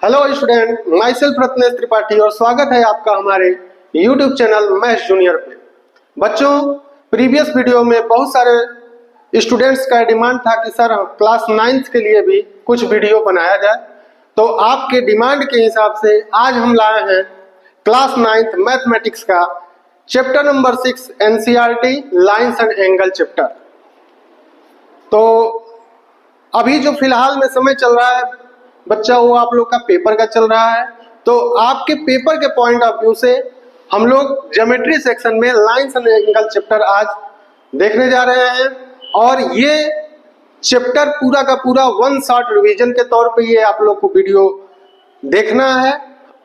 Hello student, my self Ratnesh Tripathi और स्वागत है आपका हमारे यूट्यूब चैनल मैथ्स जूनियर पे। बच्चों, प्रीवियस वीडियो में बहुत सारे स्टूडेंट्स का डिमांड था कि सर क्लास 9th के लिए भी कुछ वीडियो बनाया जाए, तो आपके डिमांड के हिसाब से आज हम लाए हैं क्लास 9th मैथमेटिक्स का chapter number 6 NCERT lines and angle chapter. तो अभी जो फिलहाल में समय चल रहा है बच्चा, वो आप लोग का पेपर का चल रहा है। तो आपके पेपर के पॉइंट ऑफ व्यू से हम लोग ज्योमेट्री सेक्शन में लाइन्स एंड एंगल चैप्टर आज देखने जा रहे हैं। और ये चैप्टर पूरा का पूरा वन शॉट रिवीजन के तौर पे ये आप लोग को वीडियो देखना है।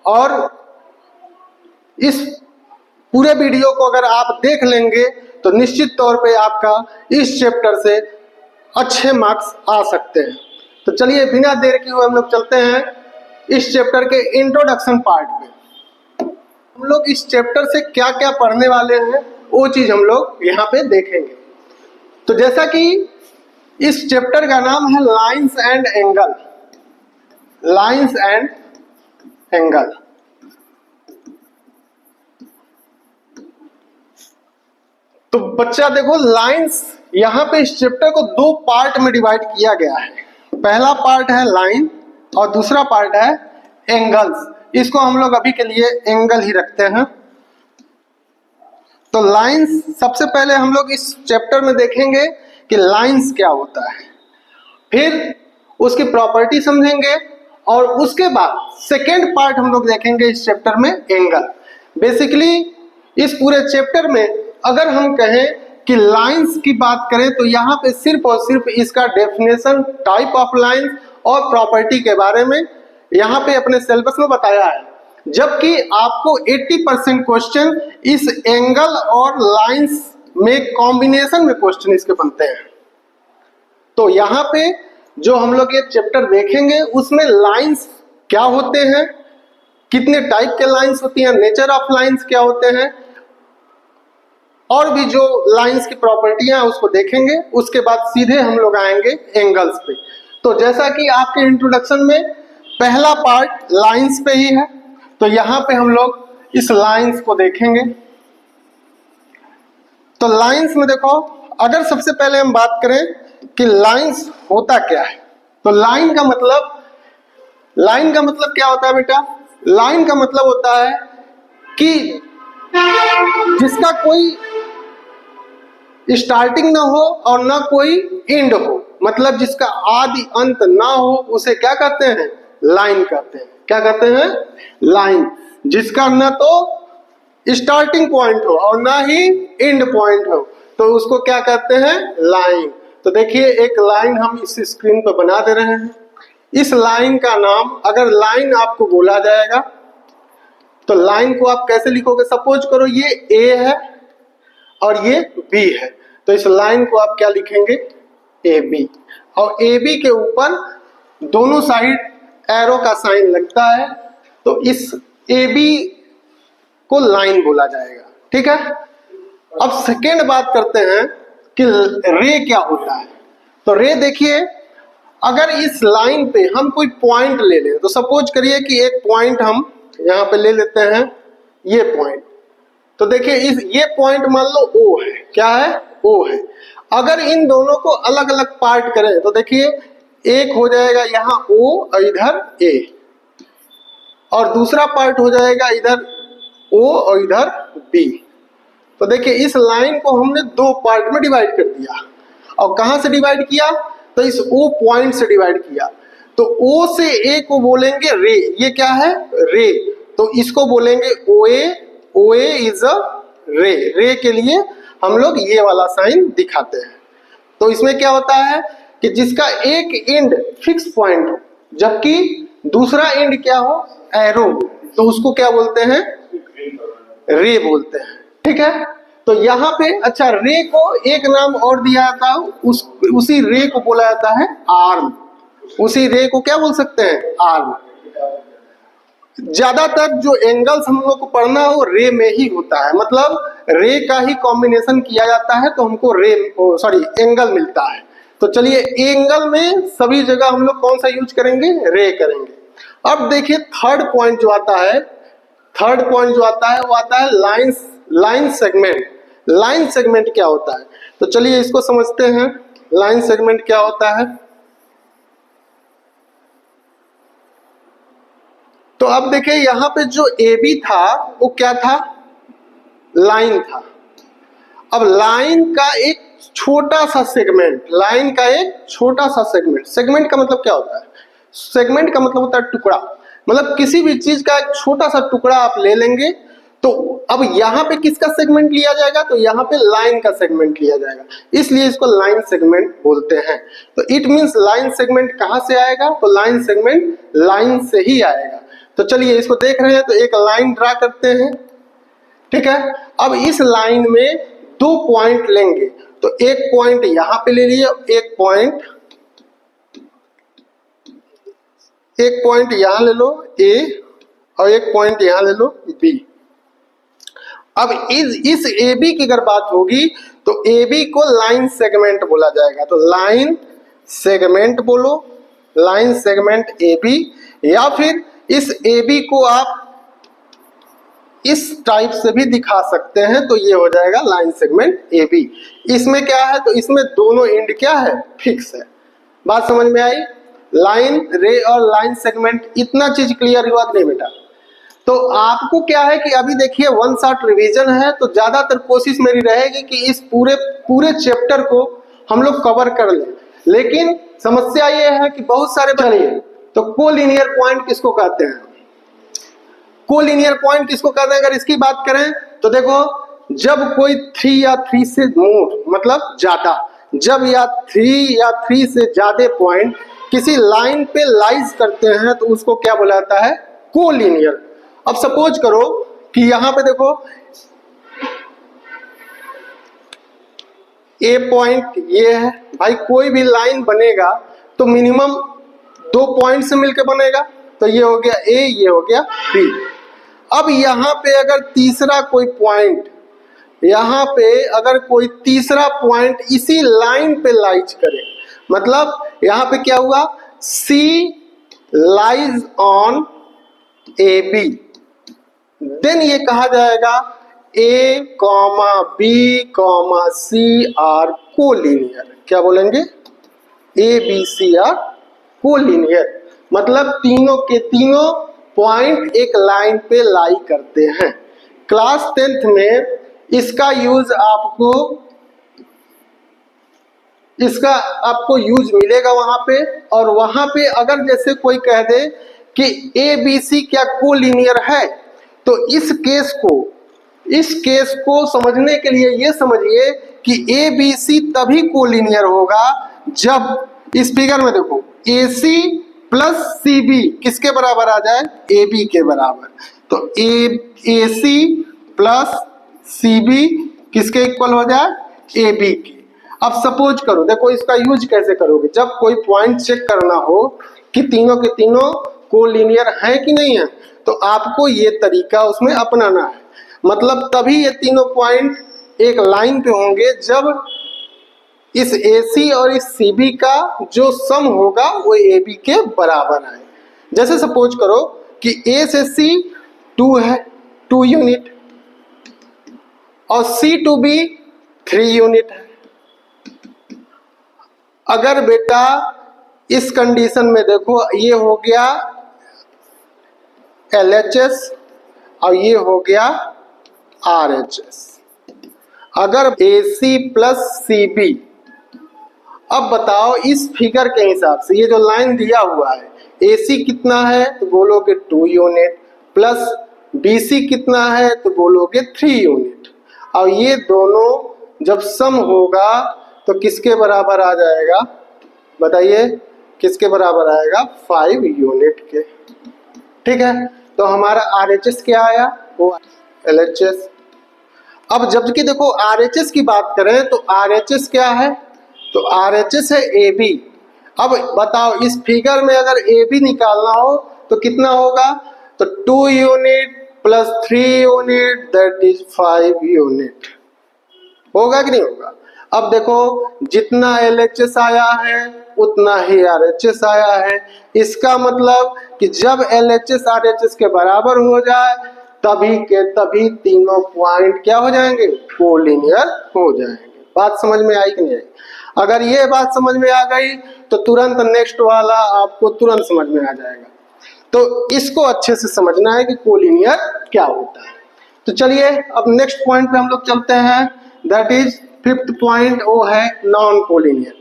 और इस पूरे वीडियो को अगर आप देख लेंगे तो निश्चित तौर पे आपका इस चैप्टर से अच्छे मार्क्स आ सकते हैं। तो चलिए बिना देर किए हुए हम लोग चलते हैं इस चैप्टर के इंट्रोडक्शन पार्ट पे। हम लोग इस चैप्टर से क्या क्या पढ़ने वाले हैं वो चीज हम लोग यहाँ पे देखेंगे। तो जैसा कि इस चैप्टर का नाम है lines and angle, lines and angle. तो बच्चा देखो, लाइन्स यहाँ पे इस चैप्टर को दो पार्ट में डिवाइड किया गया है। पहला पार्ट है लाइन और दूसरा पार्ट है एंगल्स। इसको हम लोग अभी के लिए एंगल ही रखते हैं। तो लाइन्स सबसे पहले हम लोग इस चैप्टर में देखेंगे कि लाइन्स क्या होता है, फिर उसकी प्रॉपर्टी समझेंगे और उसके बाद सेकेंड पार्ट हम लोग देखेंगे इस चैप्टर में एंगल। बेसिकली इस पूरे चैप्टर में अगर हम कहें कि लाइंस की बात करें तो यहाँ पे सिर्फ और सिर्फ इसका डेफिनेशन, टाइप ऑफ लाइंस और प्रॉपर्टी के बारे में यहाँ पे अपने सिलेबस में बताया है। जबकि आपको 80% क्वेश्चन इस एंगल और लाइंस में कॉम्बिनेशन में क्वेश्चन इसके बनते हैं। तो यहाँ पे जो हम लोग ये चैप्टर देखेंगे उसमें लाइंस क्या होते हैं, कितने टाइप के लाइंस होती हैं, नेचर ऑफ लाइंस क्या होते हैं, और भी जो लाइंस की प्रॉपर्टियां हैं उसको देखेंगे। उसके बाद सीधे हम लोग आएंगे एंगल्स पे। तो जैसा कि आपके इंट्रोडक्शन में पहला पार्ट लाइंस पे ही है, तो यहाँ पे हम लोग इस लाइंस को देखेंगे। तो लाइंस में देखो, अगर सबसे पहले हम बात करें कि लाइंस होता क्या है, तो लाइन का मतलब क्या होता है बेटा? लाइन का मतलब होता है कि जिसका कोई स्टार्टिंग ना हो और ना कोई एंड हो, मतलब जिसका आदि अंत ना हो, उसे क्या कहते हैं? लाइन कहते हैं। क्या कहते हैं? लाइन। जिसका न तो स्टार्टिंग पॉइंट हो और ना ही एंड पॉइंट हो, तो उसको क्या कहते हैं? लाइन। तो देखिए, एक लाइन हम इस स्क्रीन पर बना दे रहे हैं। इस लाइन का नाम, अगर लाइन आपको बोला जाएगा तो लाइन को आप कैसे लिखोगे? सपोज करो ये ए है और ये बी है, तो इस लाइन को आप क्या लिखेंगे? A B. और ए बी के ऊपर दोनों साइड एरो का साइन लगता है, तो इस ए बी को लाइन बोला जाएगा। ठीक है। अब सेकेंड बात करते हैं कि रे क्या होता है। तो रे देखिए, अगर इस लाइन पे हम कोई पॉइंट ले लें, तो सपोज करिए कि एक पॉइंट हम यहाँ पे ले लेते हैं, ये पॉइंट। तो देखिए, ये पॉइंट मान लो O है। क्या है? O है। अगर इन दोनों को अलग अलग पार्ट करें तो देखिए, एक हो जाएगा यहाँ O और इधर A, और दूसरा पार्ट हो जाएगा इधर O और इधर B। तो देखिए, इस लाइन को हमने दो पार्ट में डिवाइड कर दिया। और कहाँ से डिवाइड किया? तो इस O पॉइंट से डिवाइड किया। तो O से A को बोलेंगे रे। ये क्या है? रे। तो इसको बोलेंगे OA। OA इज अ रे। रे के लिए हम लोग ये वाला साइन दिखाते हैं। तो इसमें क्या होता है कि जिसका एक एंड फिक्स पॉइंट हो, जबकि दूसरा एंड क्या हो? एरो, तो उसको क्या बोलते हैं? रे बोलते हैं। ठीक है। तो यहाँ पे अच्छा, रे को एक नाम और दिया जाता है, उसी रे को बोला जाता है आर्म। उसी रे को क्या बोल सकते हैं? आर्म। ज्यादातर जो एंगल्स हम लोग को पढ़ना है वो रे में ही होता है, मतलब रे का ही कॉम्बिनेशन किया जाता है तो हमको एंगल मिलता है। तो चलिए एंगल में सभी जगह हम लोग कौन सा यूज करेंगे, रे करेंगे। अब देखिए थर्ड पॉइंट जो आता है, वो आता है लाइन सेगमेंट। लाइन सेगमेंट क्या होता है, तो चलिए इसको समझते हैं। लाइन सेगमेंट क्या होता है, तो अब देखिए यहां पे जो ए बी था वो क्या था, लाइन था। अब लाइन का एक छोटा सा सेगमेंट, सेगमेंट का मतलब क्या होता है, सेगमेंट का मतलब होता है टुकड़ा। मतलब किसी भी चीज का एक छोटा सा टुकड़ा आप ले लेंगे, तो अब यहाँ पे किसका सेगमेंट लिया जाएगा, तो यहाँ पे लाइन का सेगमेंट लिया जाएगा, इसलिए इसको लाइन सेगमेंट बोलते हैं। तो इट मींस लाइन सेगमेंट कहां से आएगा, तो लाइन सेगमेंट लाइन से ही आएगा। तो चलिए इसको देख रहे हैं, तो एक लाइन ड्रा करते हैं, ठीक है। अब इस लाइन में 2 पॉइंट लेंगे, तो एक पॉइंट यहां पे ले लिए, एक पॉइंट यहां ले लो ए, और एक पॉइंट यहां ले लो बी। अब इस ए बी की अगर बात होगी तो ए बी को लाइन सेगमेंट बोला जाएगा। तो लाइन सेगमेंट बोलो, लाइन सेगमेंट ए बी, या फिर इस ए बी को आप इस टाइप से भी दिखा सकते हैं, तो ये हो जाएगा लाइन सेगमेंट ए बी। इसमें क्या है, तो इसमें दोनों एंड क्या है, फिक्स है। बात समझ में आई, लाइन रे और लाइन सेगमेंट, इतना चीज क्लियर हुआ नहीं बेटा। तो आपको क्या है कि अभी देखिए 1 शॉट रिवीजन है, तो ज्यादातर कोशिश मेरी रहेगी कि इस पूरे चैप्टर को हम लोग कवर कर लें। लेकिन समस्या ये है कि बहुत सारे, चलिए तो कोलिनियर पॉइंट किसको कहते हैं, कोलिनियर पॉइंट किसको कहते हैं, अगर इसकी बात करें तो देखो, जब कोई 3 या 3 से मोर मतलब ज्यादा, जब या 3 या 3 से ज्यादा पॉइंट किसी लाइन पे लाइज करते हैं, तो उसको क्या बोला जाता है, कोलिनियर। अब सपोज करो कि यहां पे देखो ए पॉइंट ये है, भाई कोई भी लाइन बनेगा तो मिनिमम 2 पॉइंट से मिलकर बनेगा, तो ये हो गया ए, ये हो गया बी। अब यहां पे अगर तीसरा कोई पॉइंट, यहां पे अगर कोई तीसरा पॉइंट इसी लाइन पे लाइज करे, मतलब यहां पे क्या हुआ, C lies on A B, then ये कहा जाएगा A comma B comma C are collinear. क्या बोलेंगे, A B C are collinear, मतलब तीनों के तीनों पॉइंट एक लाइन पे लाई करते हैं। क्लास 10th में इसका यूज आपको यूज मिलेगा वहां पे। और वहां पे अगर जैसे कोई कह दे कि ए बी सी क्या कोलिनियर है, तो इस केस को समझने के लिए ये समझिए कि ए बी सी तभी कोलिनियर होगा जब इस फिगर में देखो ए सी प्लस सी बी किसके बराबर आ जाए, ए बी के बराबर। तो ए सी प्लस सी बी किसके इक्वल हो जाए, ए बी के। अब सपोज करो, देखो इसका यूज कैसे करोगे, जब कोई पॉइंट चेक करना हो कि तीनों के तीनों कोलिनियर है कि नहीं है, तो आपको ये तरीका उसमें अपनाना है। मतलब तभी ये तीनों पॉइंट एक लाइन पे होंगे जब इस AC और इस CB का जो सम होगा वो AB के बराबर आए। जैसे सपोज करो कि A से C 2 है, 2 यूनिट, और C to B 3 यूनिट है। अगर बेटा इस कंडीशन में देखो, ये हो गया LHS और ये हो गया RHS। अगर AC प्लस CB, अब बताओ इस फिगर के हिसाब से ये जो लाइन दिया हुआ है, AC कितना है तो बोलोगे 2 यूनिट, प्लस BC कितना है तो बोलोगे 3 यूनिट, और ये दोनों जब सम होगा तो किसके बराबर आ जाएगा, बताइए किसके बराबर आएगा, 5 यूनिट के। ठीक है, तो हमारा RHS क्या आया, वो LHS। अब जबकि देखो RHS की बात करें तो RHS क्या है, तो RHS है AB। अब बताओ इस फिगर में अगर AB निकालना हो तो कितना होगा, तो 2 unit plus 3 unit that is 5 unit, होगा कि नहीं होगा। अब देखो जितना LHS आया है उतना ही RHS आया है। इसका मतलब कि जब LHS RHS के बराबर हो जाए तभी के तभी तीनों पॉइंट क्या हो जाएंगे, कोलिनियर हो जाएंगे। बात समझ में आई कि नहीं आई? अगर ये बात समझ में आ गई तो तुरंत नेक्स्ट वाला आपको तुरंत समझ में आ जाएगा। तो इसको अच्छे से समझना है कि कोलिनियर क्या होता है। तो चलिए अब नेक्स्ट पॉइंट पे हम लोग चलते हैं, दैट इज फिफ्थ पॉइंट, वो है नॉन कोलिनियर।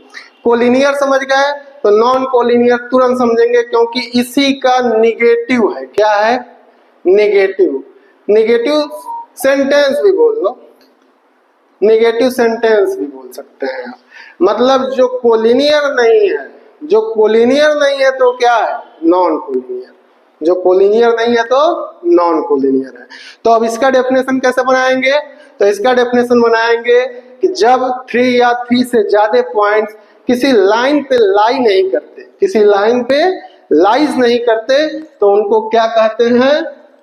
कोलिनियर समझ गए तो नॉन कोलिनियर तुरंत समझेंगे क्योंकि इसी का निगेटिव है। क्या है? निगेटिव। निगेटिव सेंटेंस भी बोल लो, निगेटिव सेंटेंस भी बोल सकते हैं आप। मतलब जो कोलिनियर नहीं है, जो कोलिनियर नहीं है तो क्या है, नॉन कोलिनियर। जो कोलिनियर नहीं है तो नॉन कोलिनियर है। तो अब इसका डेफिनेशन कैसे बनाएंगे? तो इसका डेफिनेशन बनाएंगे कि जब 3 या 3 से ज्यादा पॉइंट्स किसी लाइन पे लाई नहीं करते, किसी लाइन पे लाइज नहीं करते, तो उनको क्या कहते हैं,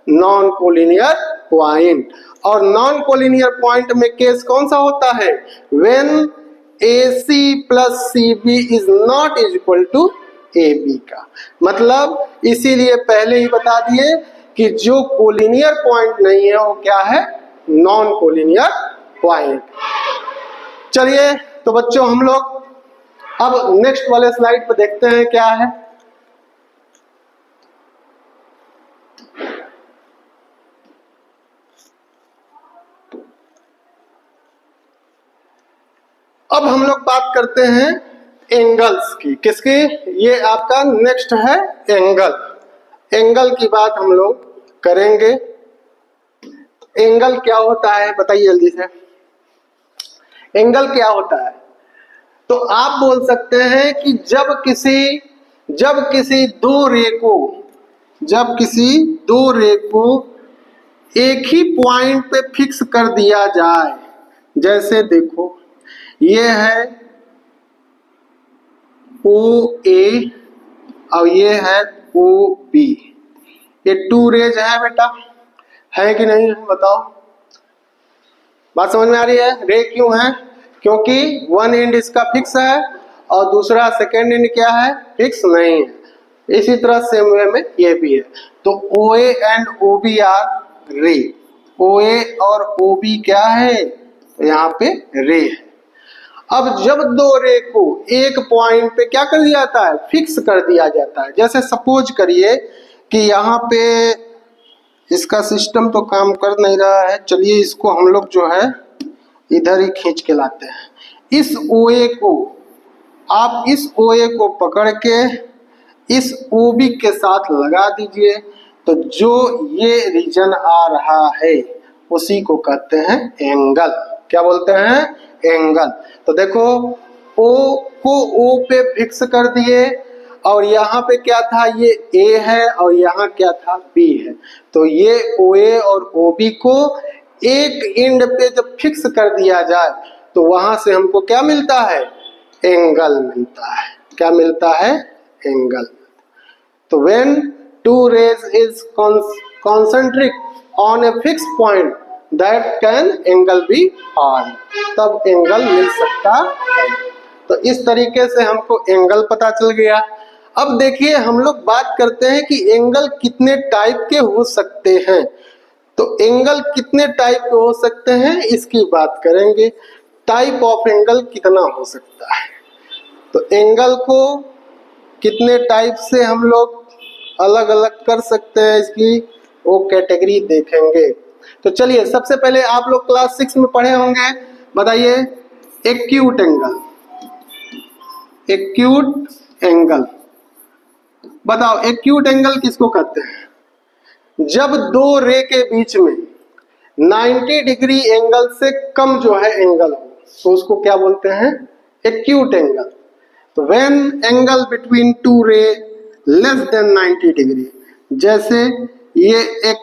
नॉन कोलिनियर पॉइंट। और नॉन कोलिनियर पॉइंट में केस कौन सा होता है, when AC plus CB is not equal to AB का। मतलब इसीलिए पहले ही बता दिए कि जो कोलिनियर पॉइंट नहीं है वो क्या है, नॉन कोलिनियर पॉइंट। चलिए तो बच्चों हम लोग अब नेक्स्ट वाले स्लाइड पे देखते हैं क्या है। अब हम लोग बात करते हैं एंगल्स की। किसकी? ये आपका नेक्स्ट है एंगल। एंगल की बात हम लोग करेंगे। एंगल क्या होता है बताइए जल्दी से, एंगल क्या होता है? तो आप बोल सकते हैं कि जब किसी दो रे को एक ही पॉइंट पे फिक्स कर दिया जाए, जैसे देखो ये है OA और ये है OB, ये 2 रेज है बेटा, है कि नहीं है बताओ? बात समझ में आ रही है? रे क्यों है? क्योंकि वन एंड इसका फिक्स है और दूसरा सेकेंड एंड क्या है, फिक्स नहीं है। इसी तरह सेम वे में ये भी है। तो OA एंड OB आर रे। OA और OB क्या है, यहाँ पे रे है। अब जब दो रे को एक पॉइंट पे क्या कर दिया जाता है, फिक्स कर दिया जाता है। जैसे सपोज करिए कि यहाँ पे इसका सिस्टम तो काम कर नहीं रहा है, चलिए इसको हम लोग जो है इधर ही खींच के लाते हैं। इस OA को आप इस OA को पकड़ के इस OB के साथ लगा दीजिए, तो जो ये रीजन आ रहा है उसी को कहते हैं एंगल। क्या बोलते हैं, एंगल। तो देखो O को O पे फिक्स कर दिए और यहाँ पे क्या था, ये A है और यहाँ क्या था, B है। तो ये OA और OB को एक एंड पे जब फिक्स कर दिया जाए तो वहां से हमको क्या मिलता है, एंगल मिलता है। क्या मिलता है, एंगल। तो when two rays is concentric on a fixed point that can angle be found, तब एंगल मिल सकता है। तो इस तरीके से हमको एंगल पता चल गया। अब देखिए हम लोग बात करते हैं कि एंगल कितने टाइप के हो सकते हैं। तो एंगल कितने टाइप के हो सकते हैं इसकी बात करेंगे। टाइप ऑफ एंगल कितना हो सकता है, तो एंगल को कितने टाइप से हम लोग अलग अलग कर सकते हैं, इसकी वो कैटेगरी देखेंगे। तो चलिए सबसे पहले आप लोग क्लास 6 में पढ़े होंगे, बताइए एक्यूट एंगल। एक्यूट एंगल बताओ, एक्यूट एंगल किसको कहते हैं? जब दो रे के बीच में 90 डिग्री एंगल से कम जो है एंगल हो तो उसको क्या बोलते हैं, एक्यूट एंगल। तो व्हेन एंगल बिटवीन टू रे लेस देन 90 डिग्री, जैसे ये एक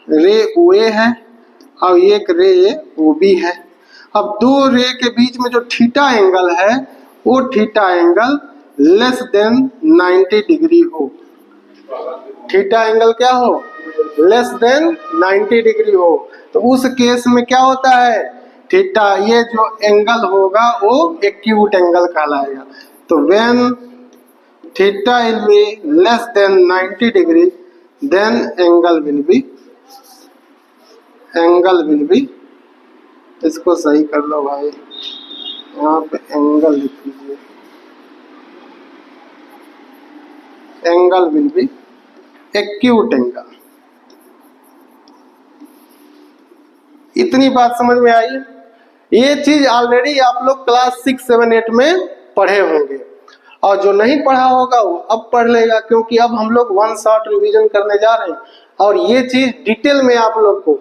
रे OA है और एक रे OB है। अब दो रे के बीच में जो थीटा एंगल है वो theta angle less than 90 degree हो। थीटा एंगल क्या हो, लेस देन 90 डिग्री हो। तो उस केस में क्या होता है, थीटा, ये जो एंगल होगा वो एक्यूट एंगल कहलाएगा। तो when theta will be less than 90 degree then angle will be, इसको सही कर लो भाई, यहाँ पे एंगल लिख दीजिए, angle will B acute angle. इतनी बात समझ में आई? ये चीज ऑलरेडी आप लोग क्लास 6, 7, 8 में पढ़े होंगे, और जो नहीं पढ़ा होगा वो अब पढ़ लेगा, क्योंकि अब हम लोग वन शॉट रिवीजन करने जा रहे हैं। और ये चीज डिटेल में आप लोग को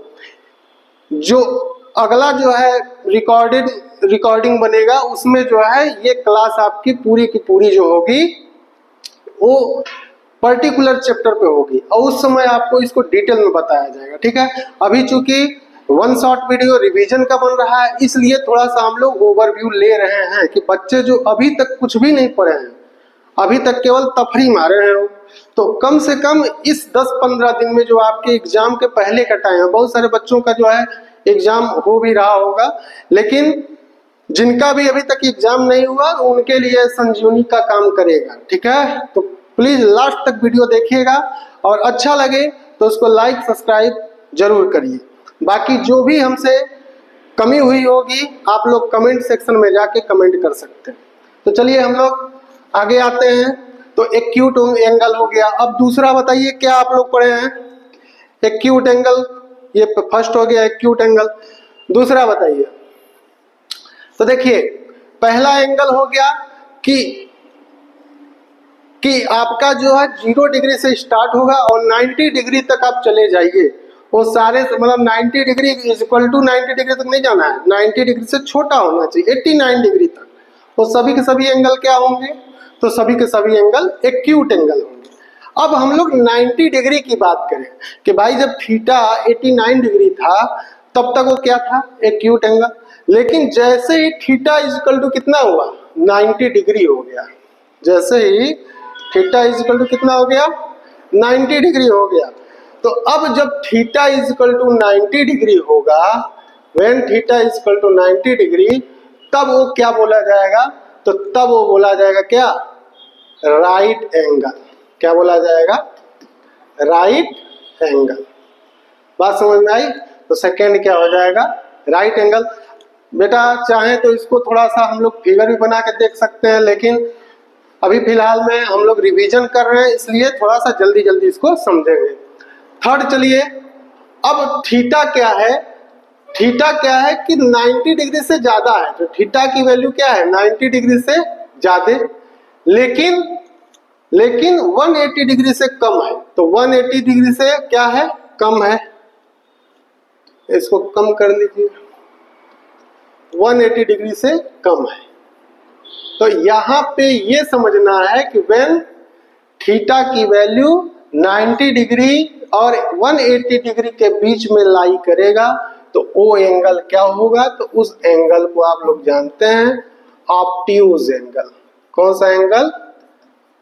जो अगला जो है रिकॉर्डिंग बनेगा उसमें जो है ये क्लास आपकी पूरी की पूरी जो होगी वो पर्टिकुलर चैप्टर पे होगी, और उस समय आपको इसको डिटेल में बताया जाएगा। ठीक है, अभी चूंकि वन शॉट वीडियो रिवीजन का बन रहा है, इसलिए थोड़ा सा हम लोग ओवरव्यू ले रहे हैं कि बच्चे जो अभी तक कुछ भी नहीं पढ़े हैं, अभी तक केवल तफरी मारे हैं, तो कम से कम इस 10-15 दिन में जो आपके एग्जाम के पहले का टाइम है, बहुत सारे बच्चों का जो है एग्जाम हो भी रहा होगा, लेकिन जिनका भी अभी तक एग्जाम नहीं हुआ उनके लिए संजीवनी का काम करेगा। ठीक है, तो प्लीज लास्ट तक वीडियो देखिएगा, और अच्छा लगे तो उसको लाइक सब्सक्राइब जरूर करिए। बाकी जो भी हमसे कमी हुई होगी आप लोग कमेंट सेक्शन में जाके कमेंट कर सकते हैं। तो चलिए हम लोग आगे आते हैं। तो एक्यूट एंगल हो गया। अब दूसरा बताइए क्या आप लोग पढ़े हैं? एक्यूट एंगल, ये फर्स्ट हो गया एक्यूट एंगल। दूसरा बताइए। तो देखिए पहला एंगल हो गया कि आपका जो है 0 डिग्री से स्टार्ट होगा और 90 डिग्री तक आप चले जाइए। वो सारे मतलब 90 डिग्री इक्वल टू 90 डिग्री तक नहीं जाना है, 90 डिग्री से छोटा होना चाहिए, 89 डिग्री तक। वो सभी के सभी एंगल क्या होंगे? तो सभी के सभी एंगल एक्यूट एंगल होंगे। अब हम लोग 90 डिग्री की बात करें कि भाई जब थीटा 89 डिग्री था तब तक वो क्या था? Acute angle. लेकिन जैसे ही थीटा इक्वल टू कितना हुआ? 90 डिग्री हो गया। जैसे ही थीटा इक्वल टू कितना हो गया? 90 डिग्री हो गया। तो अब जब थीटा इक्वल टू 90 डिग्री होगा, when theta equal to 90 degree, तब वो क्या बोला जाएगा? तो तब वो बोला जाएगा क्या? Right angle. क्या बोला जाएगा? Right angle. बात समझ में आई? तो सेकेंड क्या हो जाएगा? Right angle. बेटा चाहे तो इसको थोड़ा सा हम लोग फिगर भी बना के देख सकते हैं, लेकिन अभी फिलहाल में हम लोग रिवीजन कर रहे हैं, इसलिए थोड़ा सा जल्दी जल्दी इसको समझेंगे। थर्ड चलिए, अब थीटा क्या है? थीटा क्या है कि 90 डिग्री से ज्यादा है, तो थीटा की वैल्यू क्या है? 90 डिग्री से ज्यादा, लेकिन 180 डिग्री से कम है। तो 180 डिग्री से क्या है? कम है। इसको कम कर लीजिए, 180 डिग्री से कम है। तो यहां पे ये समझना है कि व्हेन थीटा की वैल्यू 90 डिग्री और 180 डिग्री के बीच में लाई करेगा तो वो एंगल क्या होगा? तो उस एंगल को आप लोग जानते हैं ऑब्ट्यूज एंगल। कौन सा एंगल?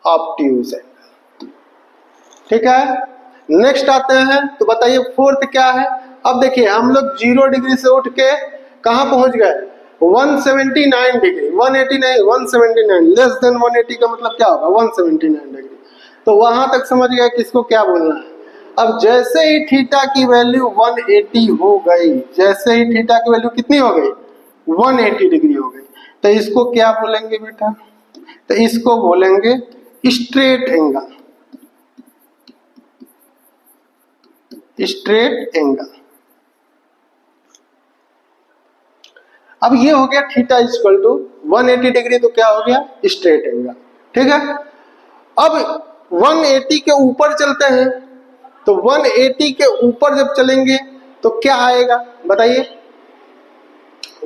Obtuse angle. ठीक है, नेक्स्ट आते हैं। तो बताइए फोर्थ क्या है? अब देखिए हम लोग 0 डिग्री से उठ के कहां पहुंच गए? 179 डिग्री। 180 नहीं, 179। लेस देन 180 का मतलब क्या होगा? 179 डिग्री। तो वहां तक समझ गए किसको क्या बोलना है। अब जैसे ही थीटा की वैल्यू 180 हो गई, जैसे ही थीटा की वैल्यू कितनी हो गई? 180 डिग्री हो गई, तो इसको क्या बोलेंगे बेटा? तो इसको बोलेंगे स्ट्रेट एंगल। Straight angle. अब ये हो गया थीटा इक्वल टू 180 डिग्री, तो क्या हो गया? Straight angle. ठीक है, अब 180 के ऊपर चलते हैं। तो 180 के ऊपर जब चलेंगे तो क्या आएगा बताइए?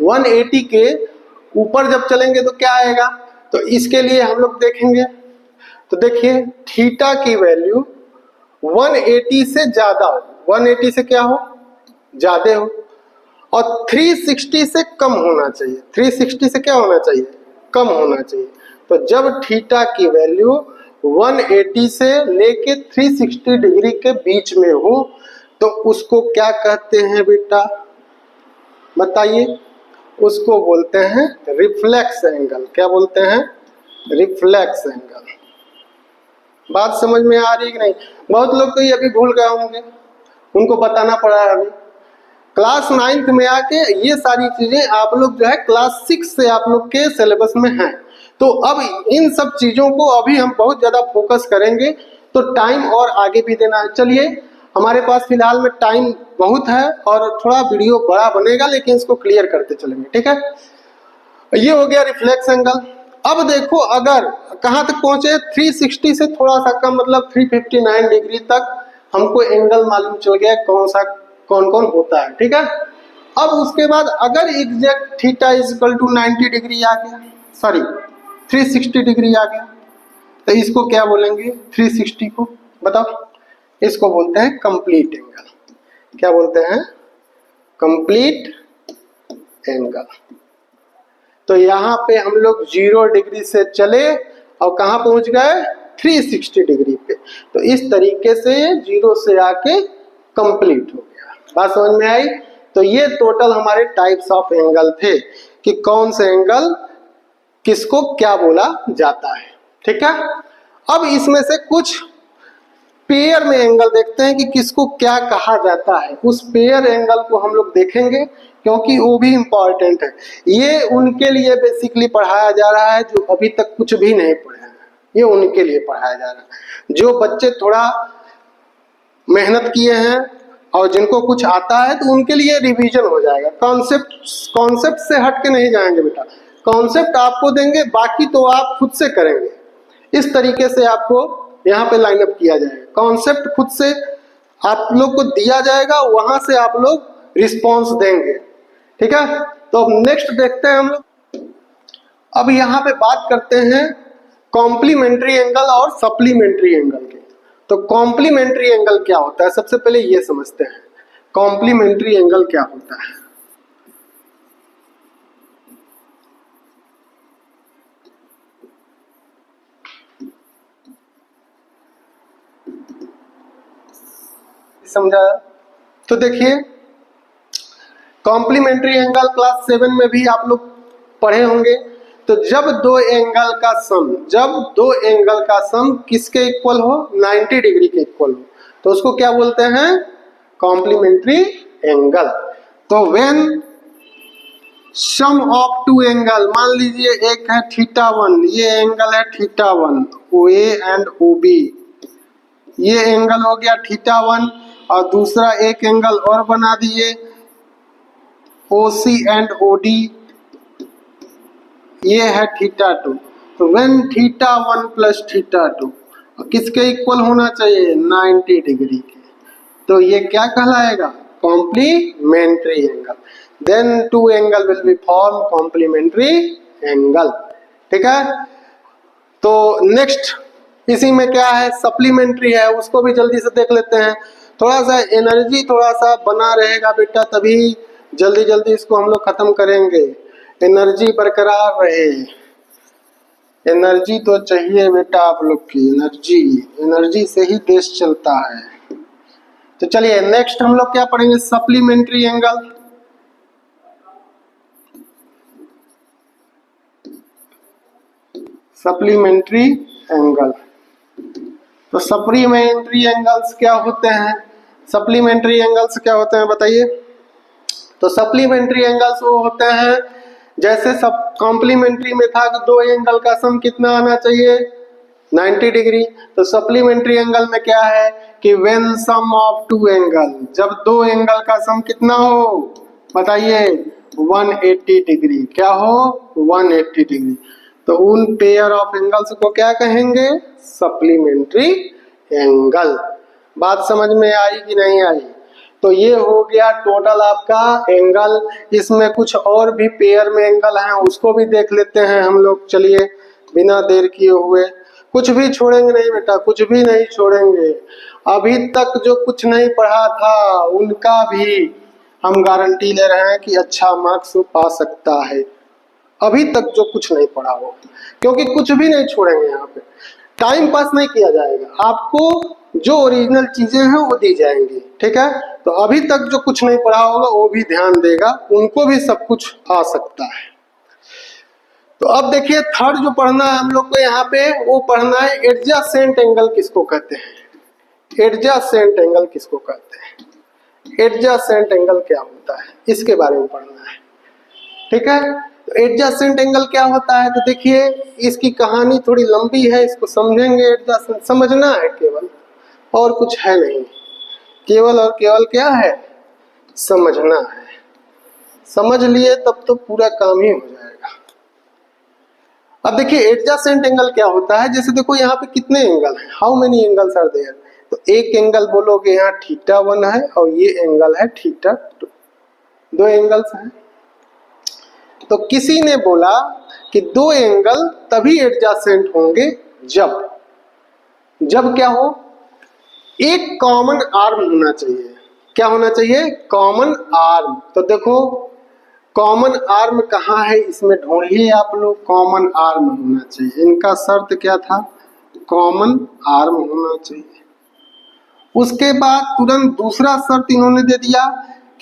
180 के ऊपर जब चलेंगे तो क्या आएगा? तो इसके लिए हम लोग देखेंगे। तो देखिए थीटा की वैल्यू 180 से ज्यादा हो, 180 से क्या हो? ज्यादा हो, और 360 से कम होना चाहिए। 360 से क्या होना चाहिए? कम होना चाहिए। तो जब थीटा की वैल्यू 180 से लेके 360 डिग्री के बीच में हो तो उसको क्या कहते हैं बेटा? बताइए। उसको बोलते हैं रिफ्लेक्स एंगल। क्या बोलते हैं? Reflex angle. बात समझ में आ रही है कि नहीं? बहुत लोग तो ये अभी भूल गए होंगे, उनको बताना पड़ा है अभी। क्लास 9th में आके ये सारी चीजें आप लोग जो है क्लास 6 से आप लोग के सिलेबस में हैं। तो अब इन सब चीजों को अभी हम बहुत ज्यादा फोकस करेंगे, तो टाइम और आगे भी देना है। चलिए, हमारे पास फिलहाल में टाइम बहुत है और थोड़ा वीडियो बड़ा बनेगा, लेकिन इसको क्लियर करते चलेंगे, ठीक है। ये हो गया रिफ्लेक्स एंगल। अब देखो, अगर कहां तक पहुंचे, 360 से थोड़ा सा कम, मतलब 359 डिग्री तक हमको एंगल मालूम चल गया कौन कौन होता है, ठीक है। अब उसके बाद अगर exact theta is equal to 90 degree आ गया, सॉरी 360 डिग्री आ गया, तो इसको क्या बोलेंगे? 360 को बताओ। इसको बोलते हैं कंप्लीट एंगल। क्या बोलते हैं? Complete angle. तो यहाँ पे हम लोग 0 डिग्री से चले और कहाँ पहुंच गए? 360 डिग्री पे। तो इस तरीके से 0 से आके कंप्लीट हो गया। बात समझ में आई? तो ये टोटल हमारे टाइप्स ऑफ एंगल थे कि कौन से एंगल किसको क्या बोला जाता है, ठीक है। अब इसमें से कुछ पेयर में एंगल देखते हैं कि किसको क्या कहा जाता है। उस पेयर एंगल को हम लोग देखेंगे, क्योंकि वो भी इंपॉर्टेंट है। ये उनके लिए बेसिकली पढ़ाया जा रहा है जो अभी तक कुछ भी नहीं पढ़े हैं। ये उनके लिए पढ़ाया जा रहा है जो बच्चे थोड़ा मेहनत किए हैं और जिनको कुछ आता है, तो उनके लिए रिवीजन हो जाएगा। कॉन्सेप्ट से हट के नहीं जाएंगे बेटा। कॉन्सेप्ट आपको देंगे, बाकी तो आप खुद से करेंगे। इस तरीके से आपको यहाँ पे लाइन अप किया जाएगा। कॉन्सेप्ट खुद से आप लोग को दिया जाएगा, वहां से आप लोग रिस्पॉन्स देंगे, ठीक है। तो अब नेक्स्ट देखते हैं हम लोग। अब यहाँ पे बात करते हैं कॉम्प्लीमेंट्री एंगल और सप्लीमेंट्री एंगल के। तो कॉम्प्लीमेंट्री एंगल क्या होता है, सबसे पहले ये समझते हैं। कॉम्प्लीमेंट्री एंगल क्या होता है? समझा? तो देखिए, कॉम्प्लीमेंट्री एंगल क्लास 7 में भी आप लोग पढ़े होंगे। तो जब दो एंगल का सम किसके इक्वल हो? 90 डिग्री के इक्वल हो, तो उसको क्या बोलते हैं? Complementary angle. तो when sum of two angle, मान लीजिए एक है θ1, ये एंगल है θ1, OA एंड OB, ये एंगल हो गया θ1, और दूसरा एक एंगल और बना दिए OC एंड OD, ये है θ2। तो व्हेन θ1 प्लस θ2 किसके इक्वल होना चाहिए? 90 डिग्री के। तो ये क्या कहलाएगा? Complementary angle. Then two angle will be form complementary angle, ठीक है। तो नेक्स्ट इसी में क्या है? सप्लीमेंट्री है, उसको भी जल्दी से देख लेते हैं। थोड़ा सा एनर्जी थोड़ा सा बना रहेगा बेटा, तभी जल्दी जल्दी इसको हम लोग खत्म करेंगे। एनर्जी बरकरार रहे, एनर्जी तो चाहिए बेटा आप लोग की। एनर्जी से ही देश चलता है। तो चलिए नेक्स्ट हम लोग क्या पढ़ेंगे? Supplementary angle. Supplementary angle. तो सप्लीमेंट्री एंगल्स क्या होते हैं? सप्लीमेंट्री एंगल्स क्या होते हैं बताइए? तो सप्लीमेंट्री एंगल्स वो होते हैं, जैसे सब कॉम्प्लीमेंट्री में था कि दो एंगल का सम कितना आना चाहिए? 90 डिग्री। तो सप्लीमेंट्री एंगल में क्या है कि when sum of two angle, जब दो एंगल का सम कितना हो बताइए? 180 डिग्री। क्या हो? 180 डिग्री। तो उन पेयर ऑफ एंगल्स को क्या कहेंगे? Supplementary angle. बात समझ में आई कि नहीं आई? तो ये हो गया टोटल आपका एंगल। इसमें कुछ और भी पेयर में एंगल हैं, उसको भी देख लेते हैं हम लोग। चलिए बिना देर किए हुए, कुछ भी छोड़ेंगे नहीं बेटा, कुछ भी नहीं छोड़ेंगे। अभी तक जो कुछ नहीं पढ़ा था उनका भी हम गारंटी ले रहे हैं कि अच्छा मार्क्स पा सकता है। अभी तक जो कुछ नहीं पढ़ा हो, क्योंकि कुछ भी नहीं छोड़ेंगे। यहाँ पे टाइम पास नहीं किया जाएगा, आपको जो ओरिजिनल चीजें हैं वो दी जाएंगी, ठीक है। तो अभी तक जो कुछ नहीं पढ़ा होगा वो भी ध्यान देगा, उनको भी सब कुछ आ सकता है। तो अब देखिए थर्ड जो पढ़ना है हम लोग को यहाँ पे, वो पढ़ना है एडजेसेंट एंगल किसको कहते हैं। एडजेसेंट एंगल किसको कहते हैं, एडजेसेंट एंगल क्या होता है, इसके बारे में पढ़ना है, ठीक है। तो एडजेसेंट एंगल क्या होता है, तो देखिए इसकी कहानी थोड़ी लंबी है, इसको समझेंगे। एडजेसेंट समझना है केवल, और कुछ है नहीं, केवल और केवल क्या है, समझना है। समझ लिए तब तो पूरा काम ही हो जाएगा। अब देखिए एडजेसेंट एंगल क्या होता है, जैसे देखो यहाँ पे कितने एंगल हैं, how many angles are there. तो एक एंगल बोलोगे यहाँ θ1 है और ये एंगल है θ2, दो एंगल्स हैं। तो किसी ने बोला कि दो एंगल तभी एडजेसेंट होंगे जब क्या हो, एक कॉमन आर्म होना चाहिए। क्या होना चाहिए, कॉमन आर्म। तो देखो कॉमन आर्म कहाँ है, इसमें ढूंढिए आप लोग, कॉमन आर्म होना चाहिए। इनका शर्त क्या था, कॉमन आर्म होना चाहिए। उसके बाद तुरंत दूसरा शर्त इन्होंने दे दिया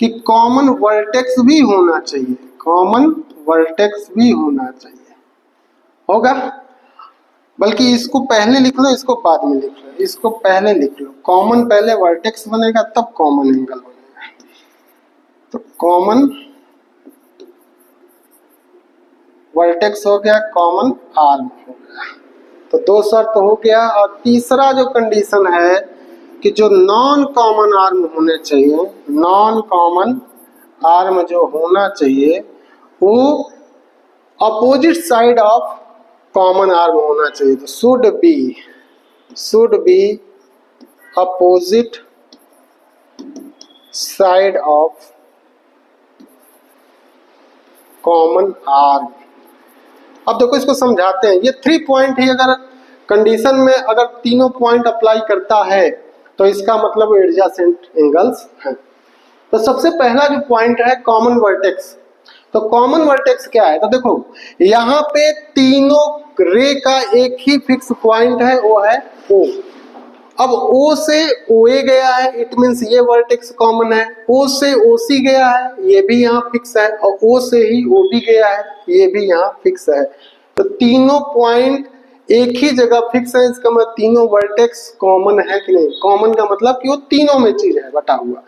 कि कॉमन वर्टेक्स भी होना चाहिए, कॉमन वर्टेक्स भी होना चाहिए। होगा, बल्कि इसको पहले लिख लो, इसको बाद में लिख लो, इसको पहले लिख लो। कॉमन पहले वर्टेक्स बनेगा तब कॉमन एंगल बनेगा। तो कॉमन वर्टेक्स हो गया, कॉमन आर्म हो गया। तो दो शर्त हो गया। और तीसरा जो कंडीशन है कि जो नॉन कॉमन आर्म होने चाहिए, नॉन कॉमन आर्म जो होना चाहिए वो opposite side of common arm होना चाहिए। तो should be opposite side of common arm. अब देखो इसको समझाते हैं। ये 3 पॉइंट ही अगर कंडीशन में अगर तीनों पॉइंट अप्लाई करता है तो इसका मतलब एडजेसेंट एंगल्स है। तो सबसे पहला जो पॉइंट है कॉमन वर्टेक्स। तो कॉमन वर्टेक्स क्या है, तो देखो यहाँ पे तीनों रे का एक ही फिक्स पॉइंट है, वो है O। अब O से OA गया है, इट मीन्स ये वर्टेक्स कॉमन है। O से OC गया है, ये भी यहाँ फिक्स है। और O से ही OB गया है, ये भी यहाँ फिक्स है। तो तीनों पॉइंट एक ही जगह फिक्स है, इसका मतलब तीनों वर्टेक्स कॉमन है कि नहीं। कॉमन का मतलब कि वो तीनों में चीज है बटा हुआ,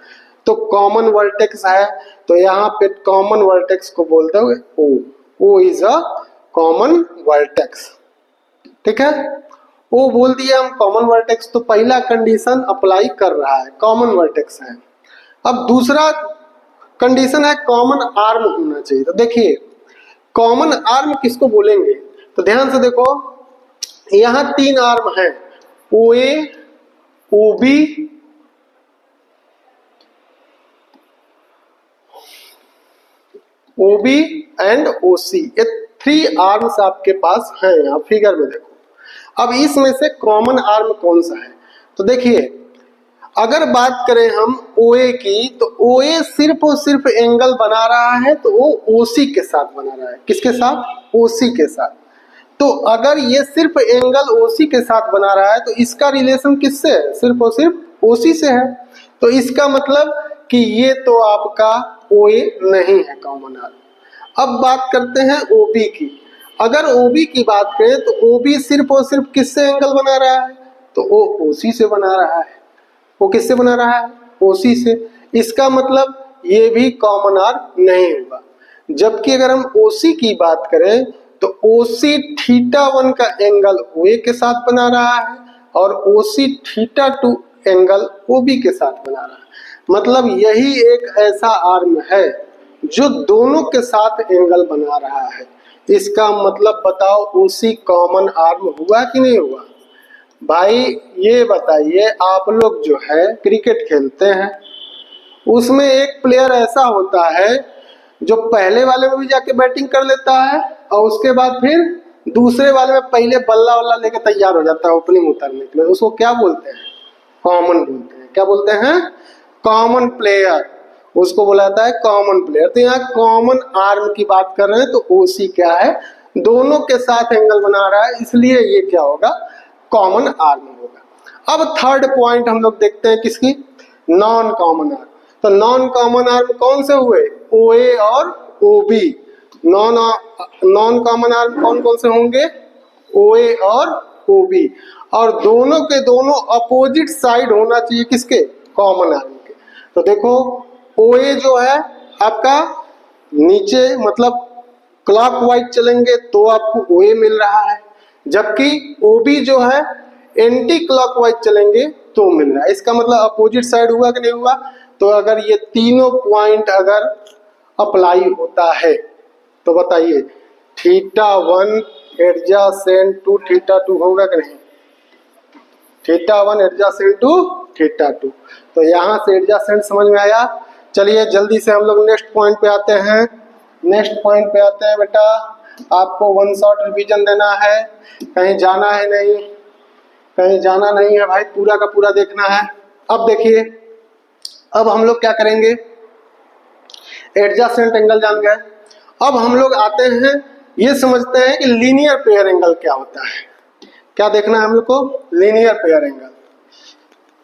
तो कॉमन वर्टेक्स है। तो यहाँ पे कॉमन वर्टेक्स को बोलते हो O। O is a common vertex, ठीक है। वो बोल दिया हम कॉमन वर्टेक्स, तो पहला कंडीशन अप्लाई कर रहा है, कॉमन वर्टेक्स है। अब दूसरा कंडीशन है कॉमन आर्म होना चाहिए। तो देखिए कॉमन आर्म किसको बोलेंगे, तो ध्यान से देखो यहाँ 3 आर्म है, OA, OB OB and OC। ये 3 आर्म्स आपके पास हैं यहाँ फिगर में देखो। अब इसमें से कॉमन आर्म कौन सा है, तो देखिए अगर बात करें हम OA की, तो OA सिर्फ और सिर्फ एंगल बना रहा है, तो वो OC के साथ बना रहा है। किसके साथ, OC के साथ। तो अगर ये सिर्फ एंगल OC के साथ बना रहा है तो इसका रिलेशन किससे है, सिर्फ और सिर्फ OC से है। तो इसका मतलब कि ये तो आपका OA नहीं है कॉमन आर्म। अब बात करते हैं OB की। अगर OB की बात करें तो OB सिर्फ और सिर्फ किससे एंगल बना रहा है, तो वो OC से बना रहा है। वो किससे बना रहा है, OC से। इसका मतलब ये भी कॉमन आर्म नहीं होगा। जबकि अगर हम OC की बात करें तो OC θ1 का एंगल OA के साथ बना रहा है और OC θ2 एंगल OB के साथ बना रहा है। मतलब यही एक ऐसा आर्म है जो दोनों के साथ एंगल बना रहा है। इसका मतलब बताओ OC कॉमन आर्म हुआ कि नहीं हुआ। भाई ये बताइए, आप लोग जो है क्रिकेट खेलते हैं, उसमें एक प्लेयर ऐसा होता है जो पहले वाले में भी जाके बैटिंग कर लेता है और उसके बाद फिर दूसरे वाले में पहले बल्ला वल्ला लेके तैयार हो जाता है ओपनिंग उतरने के लिए। उसको क्या बोलते हैं, कॉमन बोलते हैं। क्या बोलते हैं, कॉमन प्लेयर। उसको बोला जाता है कॉमन प्लेयर। तो यहाँ कॉमन आर्म की बात कर रहे हैं, तो OC क्या है, दोनों के साथ एंगल बना रहा है, इसलिए ये क्या होगा, कॉमन आर्म होगा। अब थर्ड पॉइंट हम लोग देखते हैं किसकी, नॉन कॉमन आर्म। तो नॉन कॉमन आर्म कौन से हुए, ओ ए और O B. Non common arm कौन कौन से होंगे, ओ ए और ओ बी, और दोनों के दोनों अपोजिट साइड होना चाहिए किसके, कॉमन आर्म के। तो देखो ओ ए जो है आपका नीचे मतलब क्लॉकवाइज चलेंगे तो आपको ओ ए मिल रहा है, जबकि ओ बी जो है एंटी क्लॉकवाइज चलेंगे तो मिल रहा है। इसका मतलब अपोजिट साइड हुआ कि नहीं हुआ। तो अगर ये तीनों पॉइंट अगर अप्लाई होता है तो बताइए θ1 एडजेसेंट टू θ2 होगा कि नहीं, θ1 एडजेसेंट टू θ2। तो यहाँ से एडजेसेंट समझ में आया। चलिए जल्दी से हम लोग नेक्स्ट पॉइंट पे आते हैं। नेक्स्ट पॉइंट पे आते हैं बेटा, आपको वन शॉट रिवीजन देना है, कहीं जाना है नहीं, कहीं जाना नहीं है भाई, पूरा का पूरा देखना है। अब देखिए, अब हम लोग क्या करेंगे, एडजेसेंट एंगल जान गए। अब हम लोग आते हैं, ये समझते हैं कि लीनियर पेयर एंगल क्या होता है। क्या देखना है हम लोग को, लीनियर पेयर एंगल।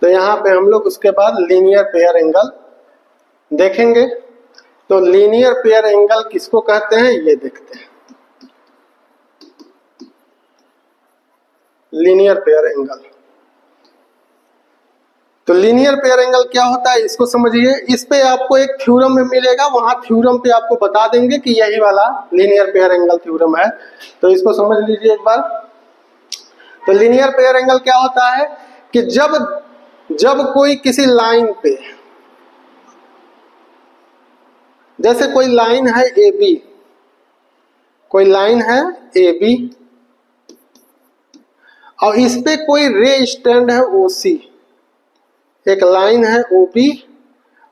तो यहाँ पे हम लोग उसके बाद लीनियर पेयर एंगल देखेंगे। तो लीनियर पेयर एंगल किसको कहते हैं ये देखते हैं। लीनियर पेयर एंगल, तो लीनियर पेयर एंगल क्या होता है इसको समझिए। इस पे आपको एक थ्योरम में मिलेगा, वहां थ्योरम पे आपको बता देंगे कि यही वाला लीनियर पेयर एंगल थ्योरम है। तो इसको समझ लीजिए एक बार। तो लीनियर पेयर एंगल क्या होता है कि जब कोई किसी लाइन पे, जैसे कोई लाइन है ए बी, कोई लाइन है ए बी और इस पे कोई रे स्टैंड है ओ सी, एक लाइन है ओ बी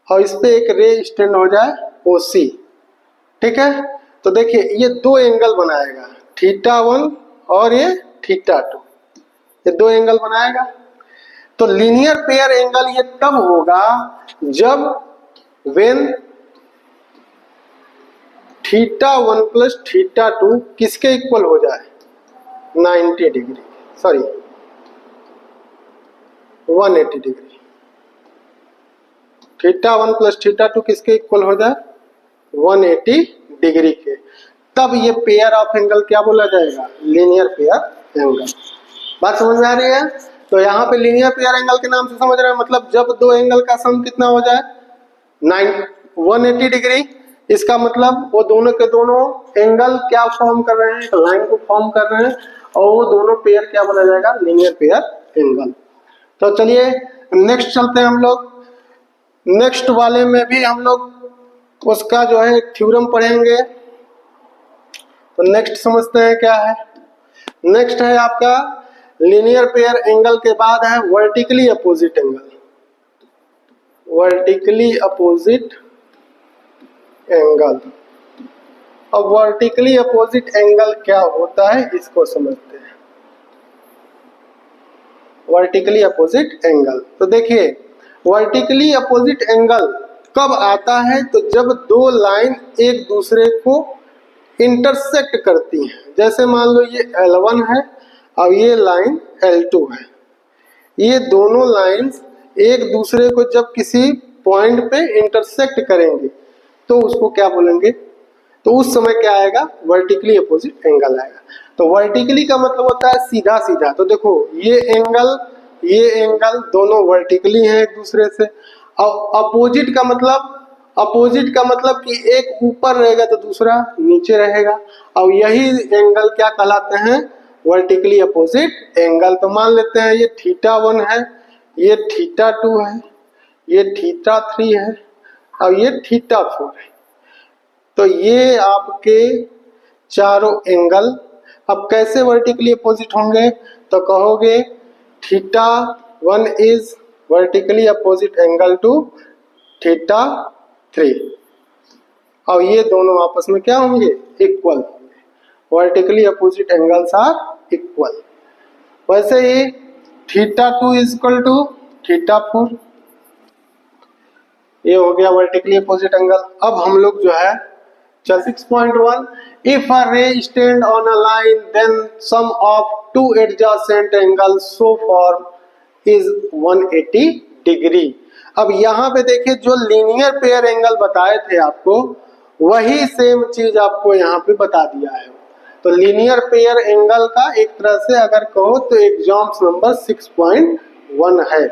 और इस पे एक रे स्टैंड हो जाए ओ सी, ठीक है। तो देखिए ये दो एंगल बनाएगा, θ1 और ये θ2, ये दो एंगल बनाएगा। तो लीनियर पेयर एंगल ये तब होगा जब व्हेन θ1 प्लस θ2 किसके इक्वल हो जाए, 90 डिग्री, सॉरी 180 डिग्री। θ1 प्लस θ2 किसके इक्वल हो जाए, 180 डिग्री के, तब ये पेयर ऑफ एंगल क्या बोला जाएगा, लीनियर पेयर एंगल। बात समझ में आ रही है। तो यहाँ पे लीनियर पेयर एंगल के नाम से समझ रहे हैं, मतलब जब दो एंगल का सम कितना हो जाए 180 डिग्री, इसका मतलब वो दोनों के दोनों एंगल क्या फॉर्म कर रहे हैं, लाइन को फॉर्म कर रहे हैं, और वो दोनों पेयर क्या बोला जाएगा, लीनियर पेयर एंगल। तो चलिए नेक्स्ट चलते हैं हम लोग। नेक्स्ट वाले में भी हम लोग उसका जो है थ्योरम पढ़ेंगे। तो नेक्स्ट समझते हैं क्या है। नेक्स्ट है आपका लीनियर पेयर एंगल के बाद है vertically opposite angle. Vertically opposite angle. अब वर्टिकली अपोजिट एंगल क्या होता है इसको समझते हैं। वर्टिकली अपोजिट एंगल, तो देखिए वर्टिकली अपोजिट एंगल कब आता है, तो जब दो लाइन एक दूसरे को इंटरसेक्ट करती हैं। जैसे मान लो ये L1 है और ये लाइन L2 है, ये दोनों लाइंस एक दूसरे को जब किसी पॉइंट पे इंटरसेक्ट करेंगे तो उसको क्या बोलेंगे, तो उस समय क्या आएगा, वर्टिकली अपोजिट एंगल आएगा। तो वर्टिकली का मतलब होता है सीधा सीधा। तो देखो ये एंगल दोनों वर्टिकली हैं एक दूसरे से, और अपोजिट का मतलब कि एक ऊपर रहेगा तो दूसरा नीचे रहेगा, और यही एंगल क्या कहलाते हैं, वर्टिकली अपोजिट एंगल। तो मान लेते हैं ये θ1 है, ये θ2 है, ये θ3 है और ये θ4 है। तो ये आपके चारों एंगल अब कैसे वर्टिकली अपोजिट होंगे, तो कहोगे θ1 is vertically opposite angle to θ3, और ये दोनों आपस में क्या होंगे, इक्वल होंगे। Vertically opposite angles are equal. वैसे ही θ2 इज इक्वल टू θ4, ये हो गया वर्टिकली अपोजिट एंगल। अब हम लोग जो है 6.1, if a ray stand on a line then sum of two adjacent angles so form is 180 degree. अब यहाँ पे देखिए जो लीनियर पेयर एंगल बताए थे आपको, वही सेम चीज आपको यहाँ पे बता दिया है। तो लीनियर पेयर एंगल का एक तरह से अगर कहो तो एग्जाम्स नंबर 6.1 है।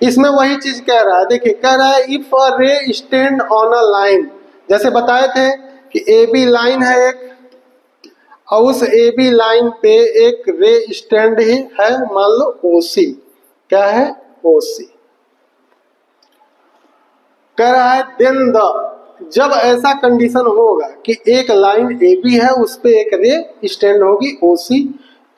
इसमें वही चीज कह रहा है, देखिए कह रहा है if a ray stand on a line, जैसे बताए थे कि ए बी लाइन है एक, और उस ए बी लाइन पे एक रे स्टैंड ही है, मान लो ओसी, क्या है ओसी। कह रहा है देन द, जब ऐसा कंडीशन होगा कि एक लाइन ए बी है उस पे एक रे स्टैंड होगी ओसी,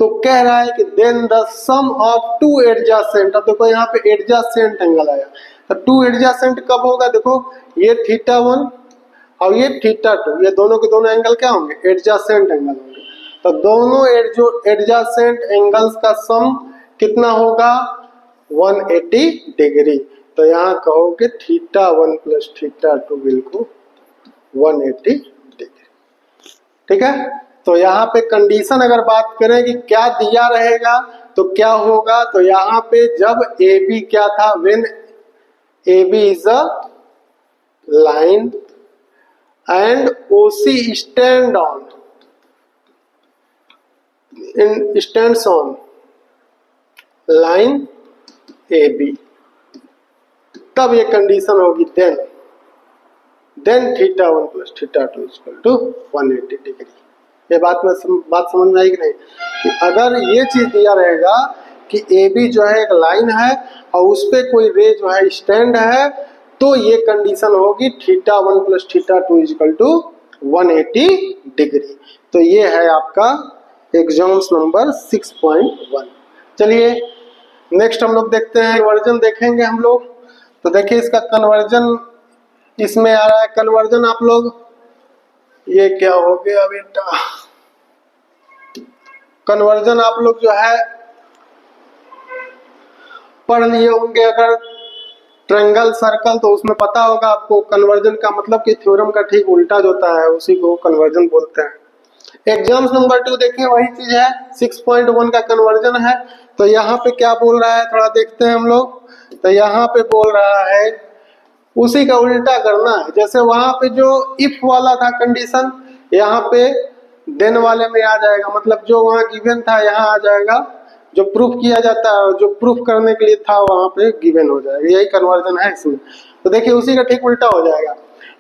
तो कह रहा है कि then the sum of two adjacent, अब देखो यहाँ पे एडजेसेंट एंगल आया, तो टू एडजेसेंट कब होगा, देखो ये θ1 और ये θ2, ये दोनों के दोनों एंगल क्या होंगे, एडजेसेंट एंगल होंगे। तो दोनों एडजेसेंट एंगल्स का सम कितना होगा, 180 डिग्री। तो यहाँ कहोगे θ1 प्लस θ2 बिल्कुल 180 डिग्री, ठीक है। तो यहाँ पे कंडीशन अगर बात करें कि क्या दिया रहेगा तो क्या होगा, तो यहाँ पे जब ए बी क्या था, when A B is a line and OC stand on stands on line A B, तब ये कंडीशन होगी then θ1 plus θ2 equal to 180 degree. ये बात समझ में आई कि नहीं, कि अगर ये चीज दिया रहेगा कि ए बी जो है एक लाइन है और उस पे कोई रे जो है स्टैंड है, तो ये कंडीशन होगी θ1 प्लस θ2 इक्वल टू 180 डिग्री। तो ये है आपका एग्जाम्स नंबर 6.1। चलिए नेक्स्ट हम लोग देखते हैं, कन्वर्जन देखेंगे हम लोग। तो देखिए इसका कन्वर्जन इसमें आ रहा है, कन्वर्जन आप लोग, ये क्या हो गया बेटा, कन्वर्जन आप लोग जो है पढ़ लिए होंगे, अगर ट्रायंगल सर्कल तो उसमें पता होगा आपको कन्वर्जन का मतलब कि थ्योरम का ठीक उल्टा जो होता है उसी को कन्वर्जन बोलते हैं। एग्जाम्स नंबर 2 देखिए वही चीज है, 6.1 का कन्वर्जन है। तो यहाँ पे क्या बोल रहा है थोड़ा देखते हैं हम लोग। तो यहाँ पे बोल रहा है उसी का उल्टा करना है, जैसे वहां पे जो इफ वाला था कंडीशन, यहाँ पे देन वाले में आ जाएगा, मतलब जो वहां गिवन था यहाँ आ जाएगा, जो प्रूफ किया जाता है जो प्रूफ करने के लिए था वहां पे गिवन हो जाएगा, यही कन्वर्जन है इसमें। तो देखिए उसी का ठीक उल्टा हो जाएगा,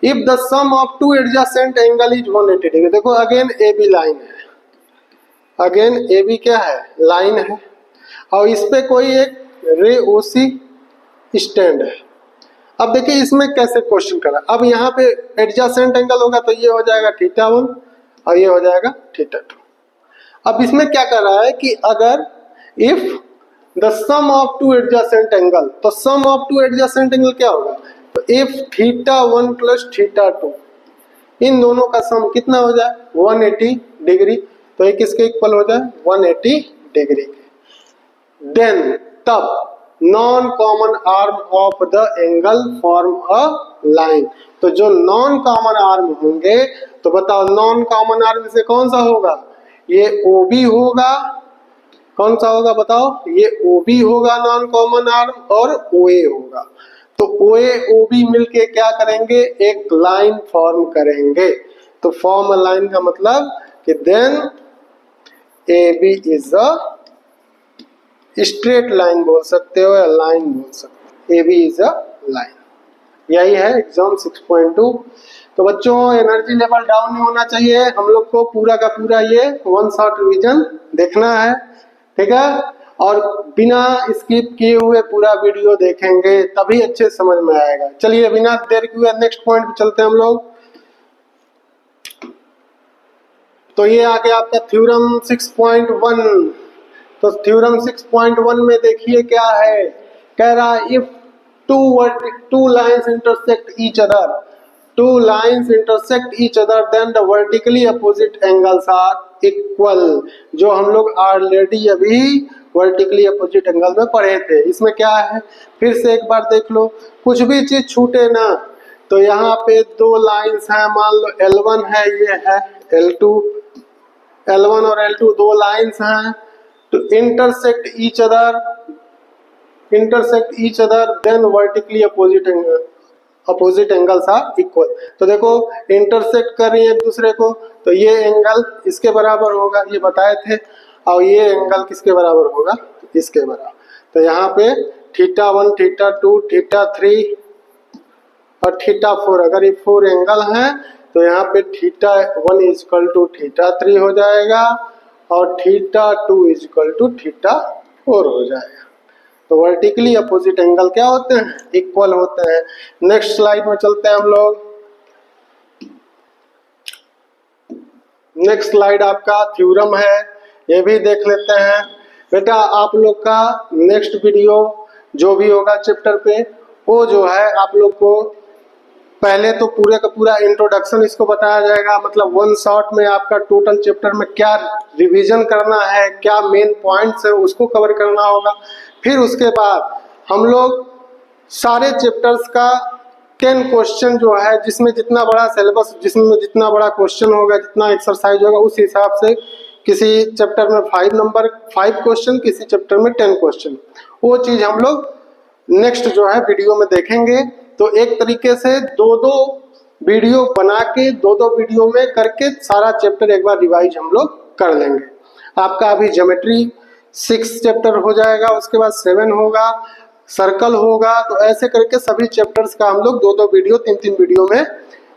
if the sum of two adjacent angle is 180 degree. देखो अगेन ए बी लाइन है, अगेन ए बी क्या है लाइन है, और इस पे कोई एक रे ओसी स्टैंड है। अब देखिए इसमें कैसे क्वेश्चन करा, अब यहाँ पे एडजेसेंट एंगल होगा तो ये हो जाएगा θ1 और ये हो जाएगा θ2। अब इसमें क्या कर रहा है कि अगर if the sum of two adjacent angle, तो sum of two adjacent angle क्या होगा, तो इफ θ1 प्लस θ2 इन दोनों का सम कितना हो जाए 180 डिग्री, तो ये किसके इक्वल हो जाए 180 डिग्री। देन तब non common arm of the angle form a line, तो जो नॉन कॉमन आर्म होंगे, तो बताओ नॉन कॉमन आर्म से कौन सा होगा, ये OB होगा, कौन सा होगा बताओ, ये OB होगा नॉन कॉमन आर्म, और OA होगा। तो OA OB मिलके क्या करेंगे, एक लाइन फॉर्म करेंगे। तो फॉर्म अ लाइन का मतलब कि then AB is a straight line बोल सकते हो या लाइन बोल सकते हो, AB इज अ लाइन। यही है एग्जाम 6.2। तो बच्चों एनर्जी लेवल डाउन नहीं होना चाहिए, हम लोग को पूरा का पूरा ये वन शॉट रिवीजन देखना है, ठीक है, और बिना स्किप किए हुए पूरा वीडियो देखेंगे तभी अच्छे समझ में आएगा। चलिए बिना देर किए नेक्स्ट पॉइंट पे चलते हैं हम लोग। तो ये आ गया आपका थ्योरम 6.1। तो थ्योरम 6.1 में देखिए क्या है, कह रहा है if two lines intersect each other, two lines intersect each other then the vertically opposite angles are equal. जो हम लोग ऑलरेडी अभी वर्टिकली अपोजिट एंगल में पढ़े थे। इसमें क्या है फिर से एक बार देख लो, कुछ भी चीज छूटे ना। तो यहाँ पे दो लाइंस हैं, मान लो L1 है, ये है L2, L1 और L2 दो लाइंस हैं, to intersect each other intersect each other then vertically opposite angles are equal। तो देखो इंटरसेक्ट कर रही है एक दूसरे को, तो ये एंगल इसके बराबर होगा, ये बताए थे, और ये एंगल किसके बराबर होगा, इसके बराबर। तो यहाँ पे θ1, θ2, θ3 और θ4, अगर ये 4 एंगल हैं तो यहाँ पे θ1 इक्वल टू θ3 हो जाएगा और θ2 इक्वल टू θ4 हो जाएगा। तो वर्टिकली अपोजिट एंगल क्या होते हैं, इक्वल होते हैं। नेक्स्ट स्लाइड में चलते हैं हम लोग। नेक्स्ट स्लाइड आपका थ्योरम है, ये भी देख लेते हैं। बेटा आप लोग का नेक्स्ट वीडियो जो भी होगा चैप्टर पे, वो जो है आप लोग को पहले तो पूरे का पूरा इंट्रोडक्शन इसको बताया जाएगा, मतलब वन शॉट में आपका टोटल चैप्टर में क्या रिवीजन करना है, क्या मेन पॉइंट्स है उसको कवर करना होगा। फिर उसके बाद हम लोग सारे चैप्टर्स का 10 क्वेश्चन जो है, जिसमें जितना बड़ा सिलेबस, जिसमें जितना बड़ा क्वेश्चन होगा, जितना एक्सरसाइज होगा, उस हिसाब से किसी चैप्टर में 5 क्वेश्चन, किसी चैप्टर में 10 क्वेश्चन, वो चीज हम लोग नेक्स्ट जो है वीडियो में देखेंगे। तो एक तरीके से 2-2 वीडियो बना के 2-2 वीडियो में करके सारा चैप्टर एक बार रिवाइज हम लोग कर लेंगे। आपका अभी ज्योमेट्री 6 चैप्टर हो जाएगा, उसके बाद 7 होगा, सर्कल होगा, तो ऐसे करके सभी चैप्टर्स का हम लोग 2-2 वीडियो 3-3 वीडियो में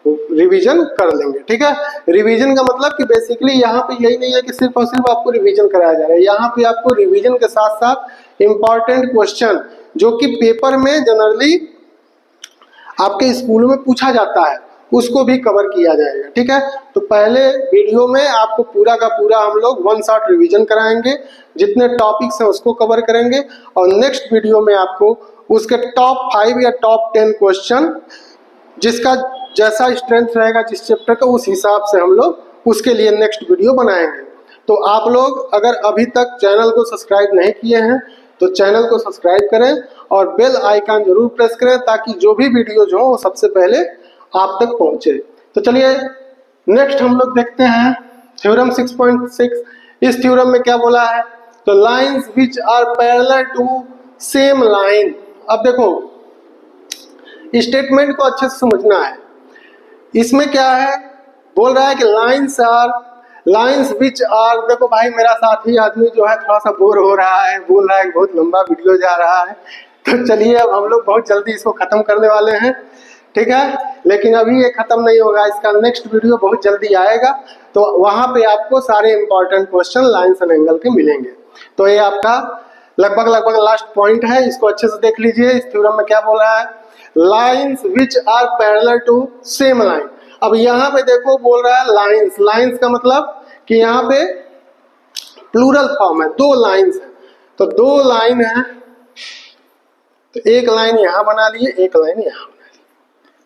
रिवीजन कर लेंगे। ठीक है, रिवीजन का मतलब कि बेसिकली यहाँ पे यही नहीं है कि सिर्फ और सिर्फ आपको रिवीजन कराया जा रहा है, यहाँ पे आपको रिवीजन के साथ साथ इम्पॉर्टेंट क्वेश्चन जो कि पेपर में जनरली आपके स्कूल में पूछा जाता है, उसको भी कवर किया जाएगा। ठीक है, तो पहले वीडियो में आपको पूरा का पूरा हम लोग वन शॉट रिवीजन कराएंगे, जितने टॉपिक्स हैं उसको कवर करेंगे, और नेक्स्ट वीडियो में आपको उसके टॉप 5 या टॉप 10 क्वेश्चन, जिसका जैसा स्ट्रेंथ रहेगा जिस चैप्टर का, उस हिसाब से हम लोग उसके लिए नेक्स्ट वीडियो बनाएंगे। तो आप लोग अगर अभी तक चैनल को सब्सक्राइब नहीं किए हैं तो चैनल को सब्सक्राइब करें और बेल आइकन जरूर प्रेस करें, ताकि जो भी वीडियो जो हो वो सबसे पहले आप तक पहुंचे। तो चलिए नेक्स्ट हम लोग देखते हैं थ्योरम 6.6। इस थ्योरम में क्या बोला है, तो lines which are parallel to same line. अब देखो स्टेटमेंट को अच्छे से समझना है। इसमें क्या है, बोल रहा है कि लाइंस विच आर, देखो भाई मेरा साथी आदमी जो है थोड़ा सा बोर हो रहा है, बोल रहा है कि बहुत लंबा वीडियो जा रहा है, तो चलिए अब हम लोग बहुत जल्दी इसको खत्म करने वाले हैं। ठीक है, लेकिन अभी ये खत्म नहीं होगा, इसका नेक्स्ट वीडियो बहुत जल्दी आएगा, तो वहां पे आपको सारे important question lines and angle के मिलेंगे। तो ये आपका लगभग लास्ट पॉइंट है, इसको अच्छे से देख लीजिए। इस थ्योरम में क्या बोल रहा है, lines which are parallel to same line. अब यहाँ पे देखो बोल रहा है लाइंस का मतलब कि यहाँ पे प्लूरल फॉर्म है, 2 लाइंस है, तो 2 लाइन है, तो एक लाइन यहाँ बना लिए, एक लाइन यहाँ बना ली।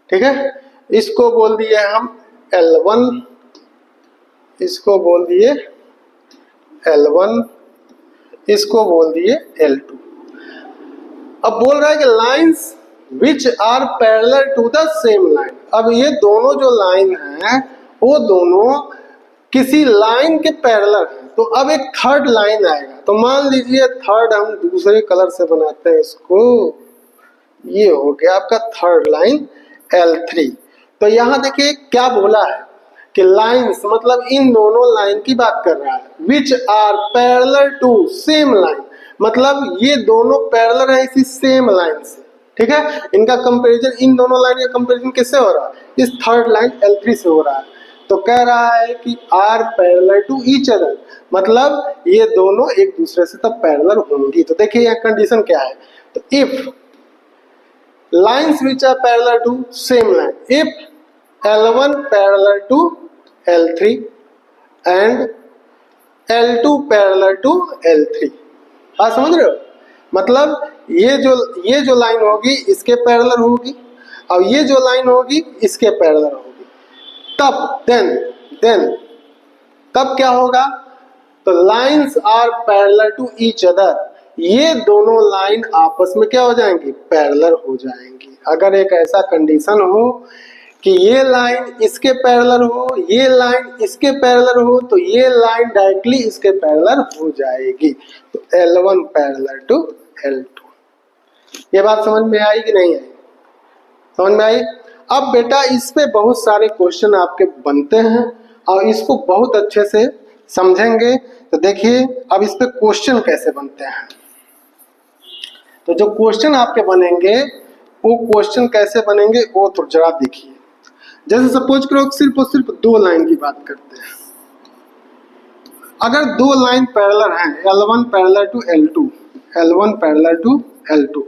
ठीक है, इसको बोल दिए हम L1, इसको बोल दिए L1, इसको बोल दिए L2। अब बोल रहा है कि lines which are parallel to the same line. अब ये दोनों जो लाइन है वो दोनों किसी लाइन के पैरेलल हैं, तो अब एक थर्ड लाइन आएगा। तो मान लीजिए थर्ड हम दूसरे कलर से बनाते हैं इसको, ये हो गया आपका थर्ड लाइन L3। तो यहाँ देखिए क्या बोला है कि लाइंस मतलब इन दोनों लाइन की बात कर रहा है, which are parallel to same line, मतलब ये दोनों पैरेलल है इसी सेम लाइन से। ठीक है, इनका कंपैरिजन, इन दोनों लाइन का कंपैरिजन किससे हो रहा है, इस थर्ड लाइन L3 से हो रहा है। तो कह रहा है कि are parallel to each other, मतलब ये दोनों एक दूसरे से तब पैरेलल होंगी। तो देखिए यहाँ कंडीशन क्या है, तो if lines which are parallel to same line, if L1 parallel to L3 and L2 parallel to L3। हाँ समझ रहे हो, मतलब ये जो लाइन होगी इसके पैरेलल होगी और ये जो लाइन होगी इसके पैरेलल होगी, तब देन तब क्या होगा, तो lines are parallel to each other, ये दोनों लाइन आपस में क्या हो जाएंगी, पैरेलल हो जाएंगी। अगर एक ऐसा कंडीशन हो कि ये लाइन इसके पैरेलल हो, ये लाइन इसके पैरेलल हो, तो ये लाइन डायरेक्टली इसके पैरेलल हो जाएगी। तो L1 पैरेलल टू L2। ये बात समझ में आई कि नहीं आई? समझ में आई? अब बेटा इस पे बहुत सारे क्वेश्चन आपके बनते हैं और इसको बहुत अच्छे से समझेंगे। तो देखिए अब इस पे क्वेश्चन कैसे बनते हैं। तो जो क्वेश्चन आपके बनेंगे वो क्वेश्चन कैसे बनेंगे वो तो जरा देखिए। जैसे सपोज करो सिर्फ और सिर्फ दो लाइन की बात करते हैं। अगर दो लाइन पैरेलल हैं, L1 parallel to L2, L1 parallel to L2,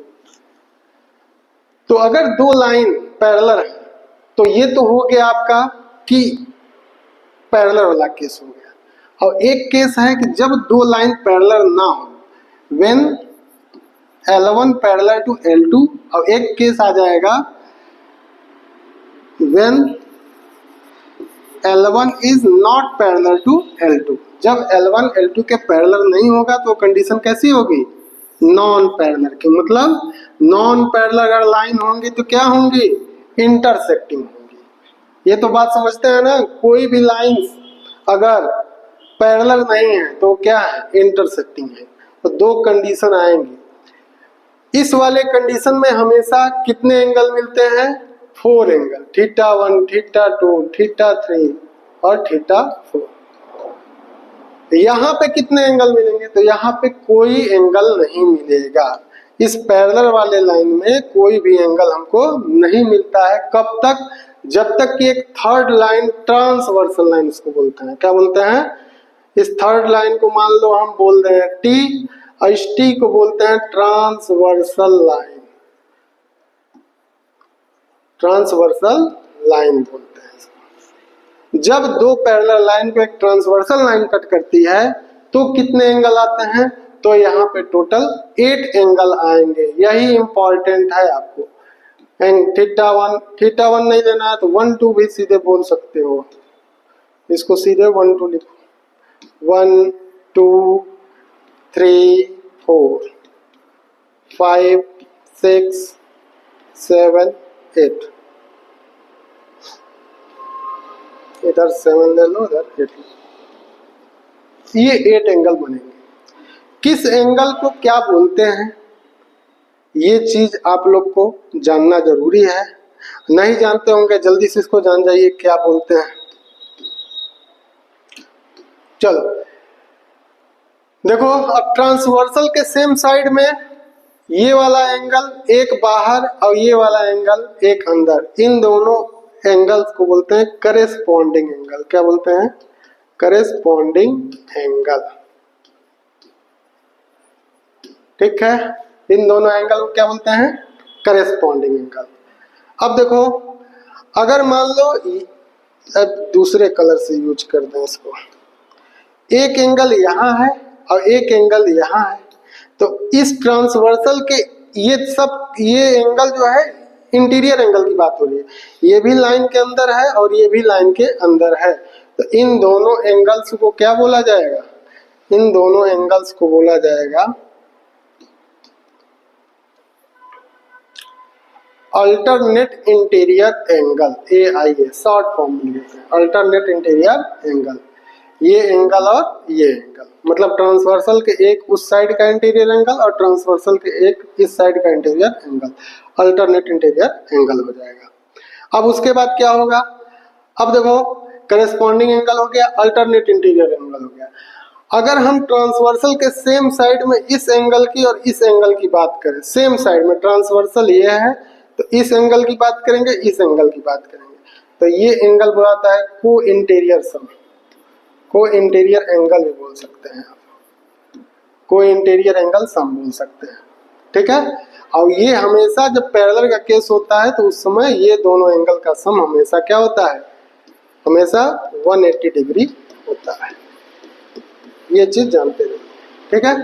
तो अगर दो लाइन पैरेलल है तो ये तो हो गया आपका कि पैरेलल वाला केस हो गया। और एक केस है कि जब दो लाइन पैरेलल ना हो, when L1 parallel to L2, और एक केस आ जाएगा when L1 is not parallel to L2। जब L1 L2 के पैरेलल नहीं होगा तो कंडीशन कैसी होगी? नॉन पैरेलल की। मतलब नॉन पैरेलल अगर लाइन होंगी तो क्या होंगी? इंटरसेक्टिंग होंगी। ये तो बात समझते हैं ना? कोई भी लाइन अगर पैरेलल नहीं है तो क्या है? इंटरसेक्टिंग है। तो दो कंडीशन आएंगी। इस वाले कंडीशन में हमेशा कितने एंगल मिलते हैं? 4 एंगल, θ1, θ2, θ3 और θ4। यहाँ पे कितने एंगल मिलेंगे? तो यहाँ पे कोई एंगल नहीं मिलेगा। इस पैरेलल वाले लाइन में कोई भी एंगल हमको नहीं मिलता है। कब तक? जब तक कि एक थर्ड लाइन, ट्रांसवर्सल लाइन इसको बोलते हैं। क्या बोलते हैं? इस थर्ड लाइन को मान लो हम बोल रहे हैं T, और इस T को बोलते हैं ट्रांसवर्सल लाइन। ट्रांसवर्सल लाइन बोलते हैं इसको। जब दो पैरेलल लाइन को एक ट्रांसवर्सल लाइन कट करती है तो कितने एंगल आते हैं? तो यहाँ पे टोटल 8 एंगल आएंगे। यही इंपॉर्टेंट है आपको। एंड θ1 नहीं लेना है तो 1 2 भी सीधे बोल सकते हो। इसको सीधे 1 2 लिखो। 1 2 3 4 5 6 7 8। इधर 7 ले लो, इधर 8 ले लो। ये 8 एंगल बनेंगे। किस एंगल को क्या बोलते हैं ये चीज आप लोग को जानना जरूरी है। नहीं जानते होंगे जल्दी से इसको जान जाइए क्या बोलते हैं। चलो देखो, अब ट्रांसवर्सल के सेम साइड में ये वाला एंगल एक बाहर और ये वाला एंगल एक अंदर, इन दोनों एंगल्स को बोलते हैं करेस्पॉन्डिंग एंगल। क्या बोलते हैं? Corresponding angle. ठीक है, इन दोनों एंगल को क्या बोलते हैं? Corresponding angle. अब देखो, अगर मान लो अब दूसरे कलर से यूज कर दें इसको, एक एंगल यहाँ है और एक एंगल यहाँ है, तो इस ट्रांसवर्सल के ये एंगल जो है इंटीरियर एंगल की बात हो रही है। ये भी लाइन के अंदर है और ये भी लाइन के अंदर है। तो इन दोनों एंगल्स को क्या बोला जाएगा? इन दोनों एंगल्स को बोला जाएगा alternate interior angle, AIA short form में लिखते हैं। अल्टरनेट इंटीरियर एंगल, ये एंगल और ये एंगल, मतलब ट्रांसवर्सल के एक उस साइड का इंटीरियर एंगल और ट्रांसवर्सल के एक इस साइड का interior angle, alternate interior angle हो जाएगा। अब उसके बाद क्या होगा? अब देखो, करेस्पॉन्डिंग एंगल हो गया, अल्टरनेट इंटीरियर एंगल हो गया। अगर हम ट्रांसवर्सल के सेम साइड में इस एंगल की और इस एंगल की बात करें, सेम साइड में ट्रांसवर्सल ये है तो इस एंगल की बात करेंगे, इस एंगल की बात करेंगे, तो ये एंगल बुलाता है को इंटीरियर सम। को इंटीरियर एंगल भी बोल सकते हैं, को इंटीरियर एंगल सम बोल सकते हैं। ठीक है, और ये हमेशा जब पैरेलल का केस होता है तो उस समय ये दोनों एंगल का सम हमेशा क्या होता है? हमेशा 180 डिग्री होता है। ये चीज जानते रहिए। ठीक है,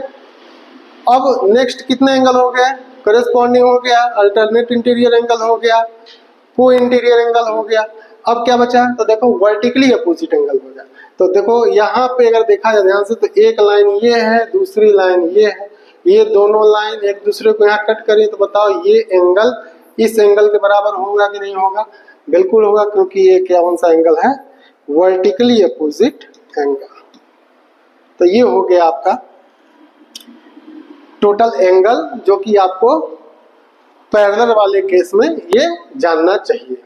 अब नेक्स्ट कितने एंगल हो गए? करेस्पॉन्डिंग हो गया, अल्टरनेट इंटीरियर एंगल हो गया, को इंटीरियर एंगल हो गया। अब क्या बचा? तो देखो वर्टिकली अपोजिट एंगल हो गया। तो देखो यहाँ पे अगर देखा जाए ध्यान से तो एक लाइन ये है, दूसरी लाइन ये है, ये दोनों लाइन एक दूसरे को यहाँ कट करें तो बताओ ये एंगल इस एंगल के बराबर होगा कि नहीं होगा? बिल्कुल होगा, क्योंकि ये क्या कौन सा एंगल है? Vertically opposite angle. तो ये हो गया आपका टोटल एंगल जो कि आपको पैरेलल वाले केस में ये जानना चाहिए।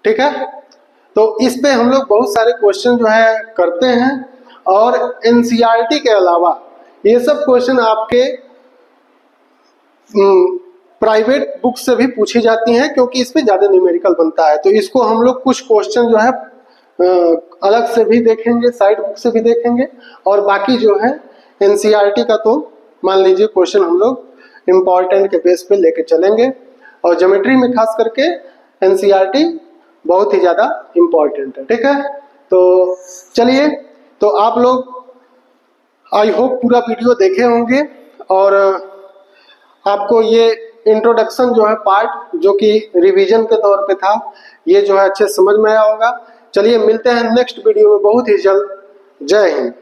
ठीक है, तो इस पे हम लोग बहुत सारे क्वेश्चन जो है करते हैं, और एनसीईआरटी के अलावा ये सब क्वेश्चन आपके प्राइवेट बुक से भी पूछी जाती हैं, क्योंकि इस पे ज्यादा न्यूमेरिकल बनता है। तो इसको हम लोग कुछ क्वेश्चन जो है अलग से भी देखेंगे, साइड बुक से भी देखेंगे, और बाकी जो है एनसीईआरटी का तो मान लीजिए क्वेश्चन हम लोग इम्पोर्टेंट के बेस पे लेके चलेंगे। और ज्योमेट्री में खास करके एनसीईआरटी बहुत ही ज्यादा इम्पोर्टेंट है। ठीक है, तो चलिए, तो आप लोग आई होप पूरा वीडियो देखे होंगे, और आपको ये इंट्रोडक्शन जो है पार्ट, जो कि रिवीजन के तौर पे था, ये जो है अच्छे समझ में आया होगा। चलिए मिलते हैं नेक्स्ट वीडियो में बहुत ही जल्द। जय हिंद।